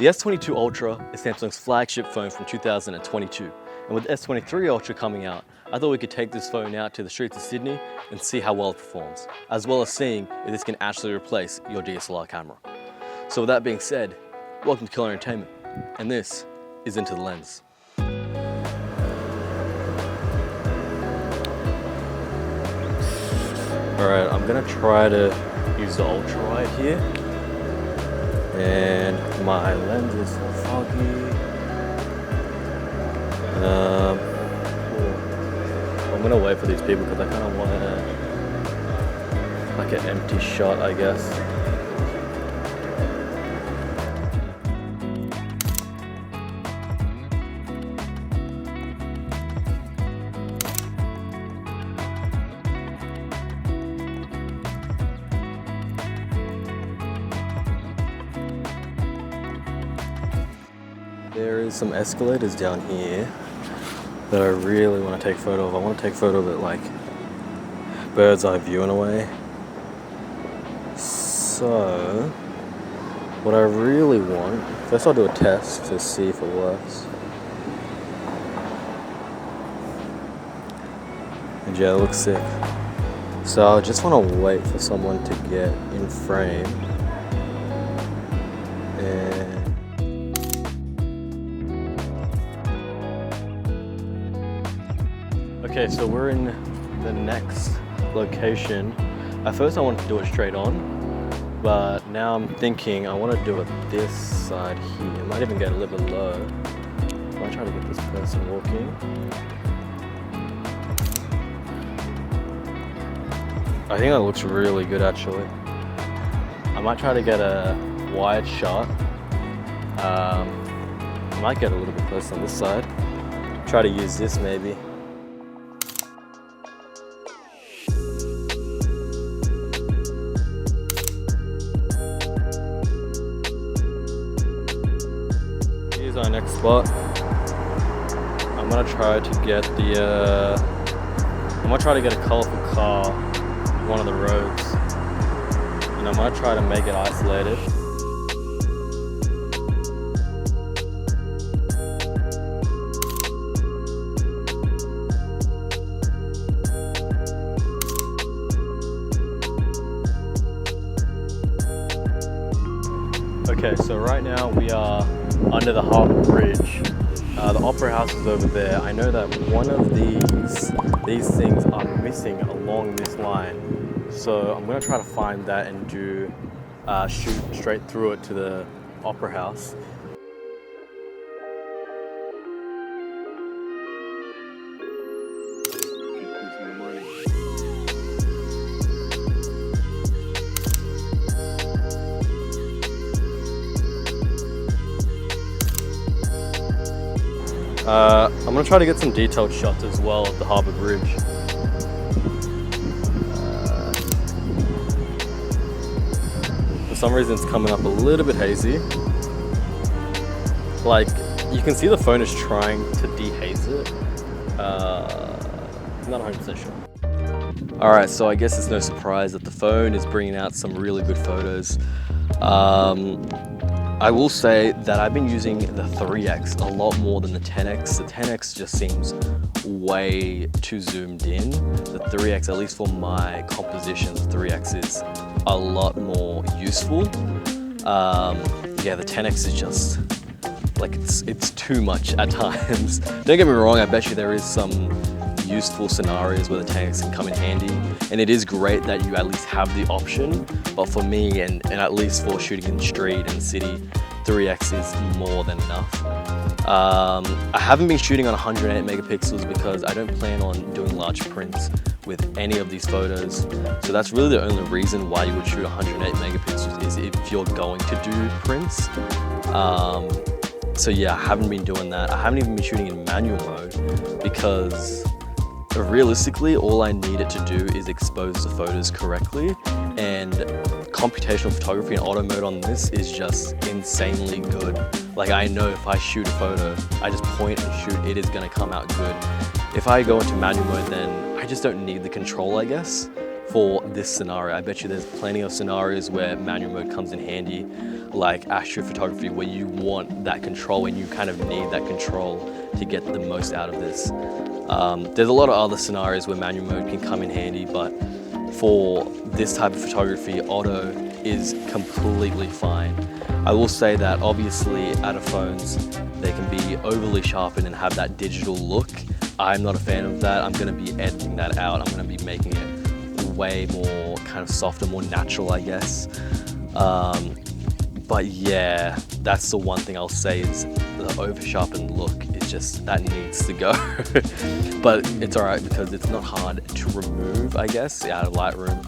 The S22 Ultra is Samsung's flagship phone from 2022. And with the S23 Ultra coming out, I thought we could take this phone out to the streets of Sydney and see how well it performs, as well as seeing if this can actually replace your DSLR camera. So with that being said, welcome to Killer Entertainment, and this is Into the Lens. Alright, I'm gonna try to use the Ultra right here. And my lens is foggy. I'm gonna wait for these people because I kind of want like an empty shot, I guess. There is some escalators down here that I really want to take a photo of. I want to take a photo of it like bird's eye view in a way. So what I really want, first I'll do a test to see if it works. And yeah, it looks sick. So I just want to wait for someone to get in frame. And okay, so we're in the next location. At first I wanted to do it straight on, but now I'm thinking I want to do it this side here. I might even get a little bit low. I might try to get this person walking. I think that looks really good actually. I might try to get a wide shot. I might get a little bit closer on this side. Try to use this maybe. Here's our next spot. I'm gonna try to get the I'm gonna try to get a colorful car on one of the roads, and I'm gonna try to make it isolated. Okay, so right now we are under the Harbour Bridge. The Opera House is over there. I know that one of these things are missing along this line. So I'm gonna try to find that and do shoot straight through it to the Opera House. I'm gonna try to get some detailed shots as well of the Harbour Bridge. For some reason it's coming up a little bit hazy. Like, you can see the phone is trying to dehaze it. I'm not 100% sure. Alright, so I guess it's no surprise that the phone is bringing out some really good photos. I will say that I've been using the 3X a lot more than the 10X. The 10X just seems way too zoomed in. The 3X, at least for my compositions, the 3X is a lot more useful. Yeah, the 10X is just, like, it's too much at times. Don't get me wrong, I bet you there is some useful scenarios where the 10X can come in handy, and it is great that you at least have the option, but for me and at least for shooting in the street and city, 3X is more than enough. I haven't been shooting on 108 megapixels because I don't plan on doing large prints with any of these photos, so that's really the only reason why you would shoot 108 megapixels is if you're going to do prints. So yeah, I haven't been doing that. I haven't even been shooting in manual mode because realistically, all I need it to do is expose the photos correctly, and computational photography and auto mode on this is just insanely good. Like, I know if I shoot a photo, I just point and shoot, it is gonna come out good. If I go into manual mode, then I just don't need the control, I guess, for this scenario. I bet you there's plenty of scenarios where manual mode comes in handy, like astrophotography, where you want that control and you kind of need that control to get the most out of this. There's a lot of other scenarios where manual mode can come in handy, but for this type of photography, auto is completely fine. I will say that obviously out of phones, they can be overly sharpened and have that digital look. I'm not a fan of that. I'm gonna be editing that out. I'm gonna be making it way more kind of softer, more natural, I guess. But yeah, that's the one thing I'll say is the over sharpened look is just, that needs to go. But it's all right because it's not hard to remove, I guess, out of Lightroom.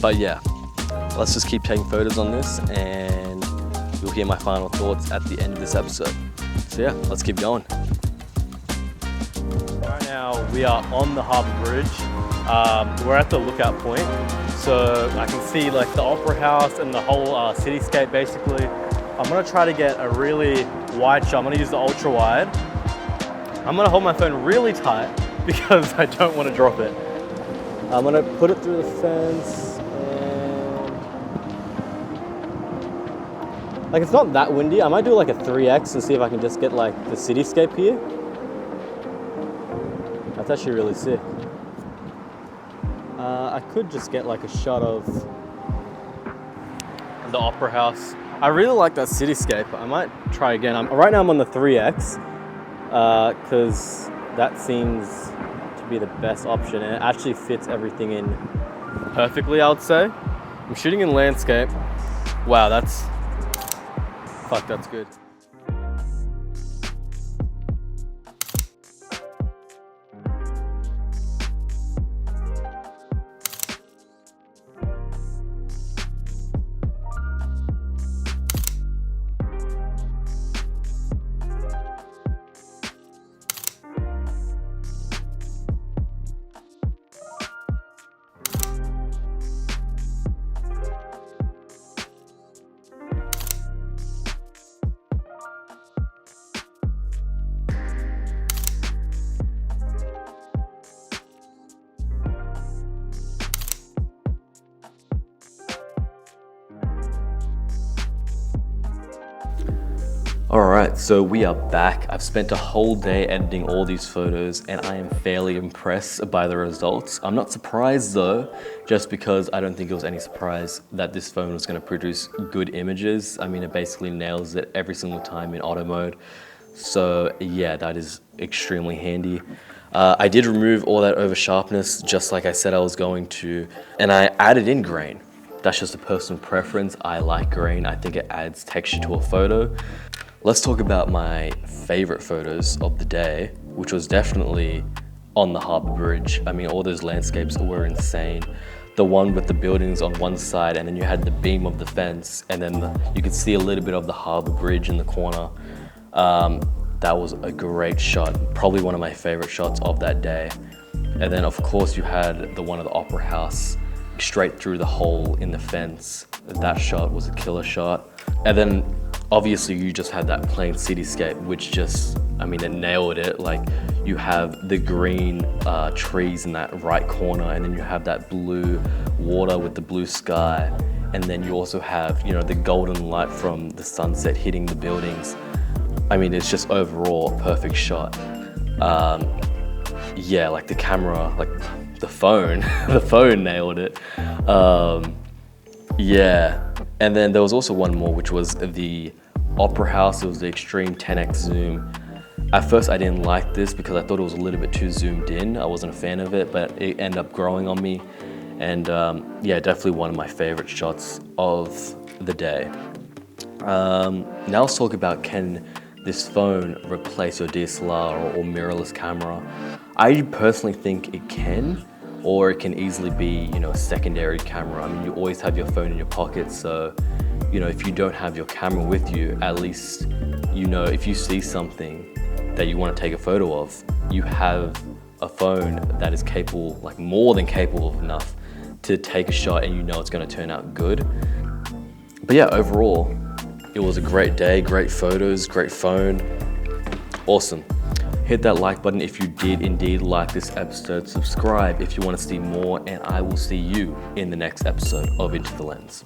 But yeah, let's just keep taking photos on this and you'll hear my final thoughts at the end of this episode. So yeah, let's keep going. Right now we are on the Harbour Bridge. We're at the lookout point. So I can see like the Opera House and the whole cityscape basically. I'm gonna try to get a really wide shot. I'm gonna use the ultra wide. I'm gonna hold my phone really tight because I don't wanna drop it. I'm gonna put it through the fence and... like it's not that windy. I might do like a 3X and see if I can just get like the cityscape here. That's actually really sick. I could just get like a shot of the Opera House. I really like that cityscape. I might try again. Right now I'm on the 3X because that seems to be the best option and it actually fits everything in perfectly, I would say. I'm shooting in landscape. Wow, that's good. Alright, so we are back. I've spent a whole day editing all these photos and I am fairly impressed by the results. I'm not surprised though, just because I don't think it was any surprise that this phone was going to produce good images. I mean, it basically nails it every single time in auto mode. So yeah, that is extremely handy. I did remove all that over sharpness, just like I said I was going to, and I added in grain. That's just a personal preference. I like grain. I think it adds texture to a photo. Let's talk about my favorite photos of the day, which was definitely on the Harbour Bridge. I mean, all those landscapes were insane. The one with the buildings on one side and then you had the beam of the fence and then you could see a little bit of the Harbour Bridge in the corner. That was a great shot, probably one of my favorite shots of that day. And then of course you had the one of the Opera House straight through the hole in the fence. That shot was a killer shot. And then obviously you just had that plain cityscape, which just, I mean, it nailed it. Like you have the green trees in that right corner and then you have that blue water with the blue sky. And then you also have, you know, the golden light from the sunset hitting the buildings. I mean, it's just overall a perfect shot. Yeah, like the camera, like the phone, the phone nailed it. Yeah, and then there was also one more, which was the Opera House. It was the extreme 10x zoom. At first I didn't like this because I thought it was a little bit too zoomed in. I wasn't a fan of it, but it ended up growing on me. And yeah, definitely one of my favorite shots of the day. Now let's talk about, can this phone replace your DSLR or mirrorless camera? I personally think it can, or it can easily be, you know, a secondary camera. I mean, you always have your phone in your pocket, so, you know, if you don't have your camera with you, at least, you know, if you see something that you want to take a photo of, you have a phone that is capable, like more than capable enough to take a shot and you know it's going to turn out good. But yeah, overall, it was a great day, great photos, great phone, awesome. Hit that like button if you did indeed like this episode. Subscribe if you want to see more, and I will see you in the next episode of Into the Lens.